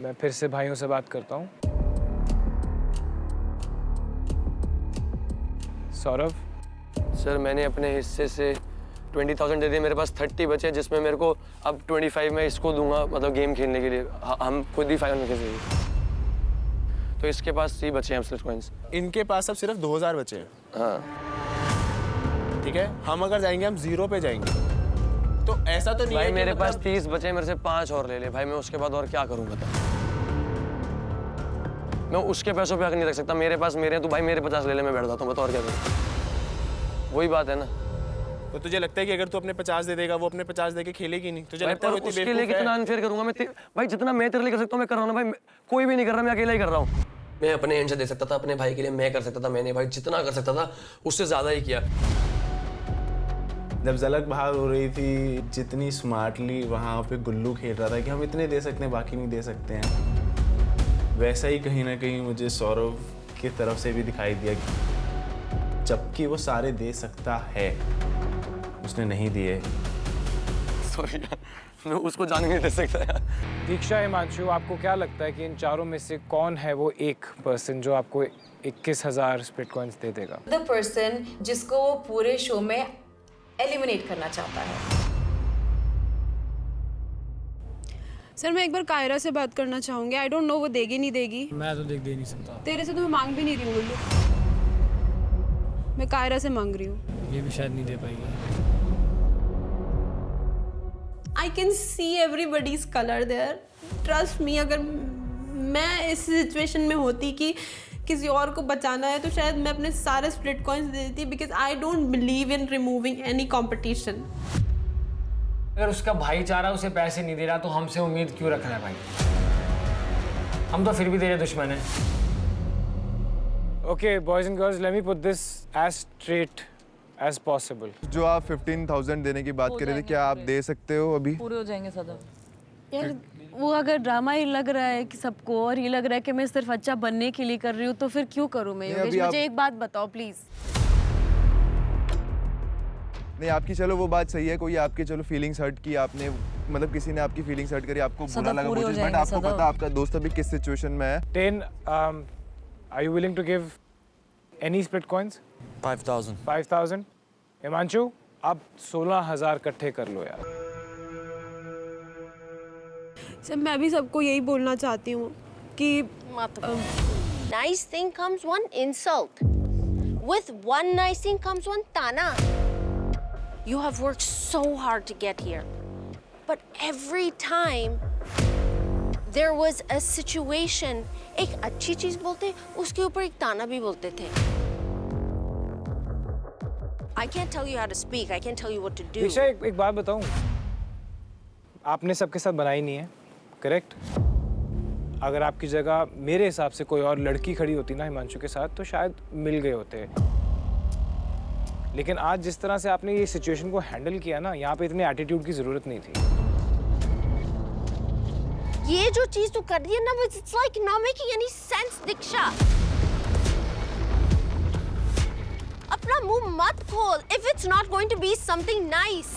मैं फिर से भाइयों से बात करता हूँ। सौरभ। सर मैंने अपने हिस्से से 20,000 दे दिए, मेरे पास 30 बचे, जिसमें मेरे को अब 25 मैं इसको दूंगा, मतलब गेम खेलने के लिए। हम खुद ही फाइनल में खेलेंगे, तो इसके पास 3 बचे हैं स्प्लिट कॉइंस। इनके पास अब सिर्फ 2000 बचे हैं। हाँ ठीक है, हम अगर जाएंगे हम 0 पे जाएंगे, तो ऐसा तो नहीं भाई है मेरे कि पास मतलब... 30 बचे, मेरे से 5 और ले ले भाई, मैं उसके बाद और क्या करूँ बता। मैं उसके पैसों पे हक नहीं रख सकता, मेरे पास मेरे हैं, तो भाई मेरे 50 ले ले, मैं बैठ जाता हूँ, बता और क्या करूँ। वही बात है ना। तो तुझे लगता है कि अगर तू अपने 50 दे देगा, वो अपने 50 दे के खेलेगी नहीं? तुझे लगता है वो उसके लिए कितना अनफेयर करूंगा मैं? भाई जितना मैं तेरे लिए कर सकता हूँ मैं कर रहा हूँ ना भाई, कोई भी नहीं कर रहा, मैं अकेला ही कर रहा हूँ। मैं अपने एंड से दे सकता था, अपने भाई के लिए मैं कर सकता था, मैंने भाई जितना कर सकता था उससे ज्यादा ही किया। जब झलक बाहर हो रही थी, जितनी स्मार्टली वहाँ पे गुल्लू खेल रहा था कि हम इतने दे सकते हैं, बाकी नहीं दे सकते हैं, वैसा ही कहीं ना कहीं मुझे सौरभ की तरफ से भी दिखाई दिया, जबकि वो सारे दे सकता है, उसने नहीं दिए। सॉरी यार, मैं उसको जाने नहीं दे सकता यार। दीक्षा, हिमांशु, आपको क्या लगता है कि इन चारों में से कौन है वो एक पर्सन जो आपको 21,000 स्प्लिट कॉइंस दे देगा? द पर्सन जिसको वो पूरे शो में एलिमिनेट करना चाहता है। सर मैं एक बार कायरा से बात करना चाहूंगी। आई डोंट नो वो देगी नहीं देगी। मैं तो दे नहीं सकता। तेरे से तो मैं मांग भी नहीं रही हूँ गुल्लू, मैं कायरा से मांग रही हूँ। ये भी शायद नहीं दे पाएगी। I can see everybody's color there. Trust me, अगर मैं इस सिचुएशन में होती कि किसी और को बचाना है तो शायद मैं अपने सारे स्प्लिट कॉइंस दे देती, because I don't believe in removing any competition. अगर उसका भाईचारा उसे पैसे नहीं दे रहा तो हमसे उम्मीद क्यों रख रहा है भाई? हम तो फिर भी तेरे दुश्मन हैं। Okay, boys and girls, let me put this as straight as possible. जो आप 15,000 देने की बात कर रहे थे, क्या आप दे सकते हो अभी? पूरे हो जाएंगे सदा। यार वो अगर ड्रामा ही लग रहा है कि सबको, और ये लग रहा है कि मैं सिर्फ अच्छा बनने के लिए कर रही हूँ, तो फिर क्यों करूँ मैं? योगेश, मुझे एक बात बताओ प्लीज। नहीं, आपकी चलो वो बात सही है, कोई आपके चलो फीलिंग्स हर्ट की, आपने मतलब किसी ने आपकी फीलिंग्स हर्ट करी, आपको बुरा लगा मुझे, बट आपको पता आपका दोस्त अभी किस सिचुएशन में है। 10, are you willing to give any split coins? 5,000. 5,000? Himanshu, अब 16,000 इकट्ठे कर लो यार। सर मैं भी सबको यही बोलना चाहती हूँ कि nice thing comes one insult. With one nice thing comes one tana. You have worked so hard to get here. But every time there was a situation, एक अच्छी चीज बोलते, उसके ऊपर एक ताना भी बोलते थे। I can't tell you how to speak. I can't tell you what to do. दीक्षा, एक बात बताऊं, आपने सबके साथ बनाई नहीं है, करेक्ट? अगर आपकी जगह मेरे हिसाब से कोई और लड़की खड़ी होती ना हिमांशु के साथ, तो शायद मिल गए होते। लेकिन आज जिस तरह से आपने ये सिचुएशन को हैंडल किया ना, यहाँ पे इतने एटीट्यूड की जरूरत नहीं थी। ये जो चीज तू कर रही है ना, it's like not making any sense, दीक्षा। अपना मुंह मत खोल if it's not going to be something nice.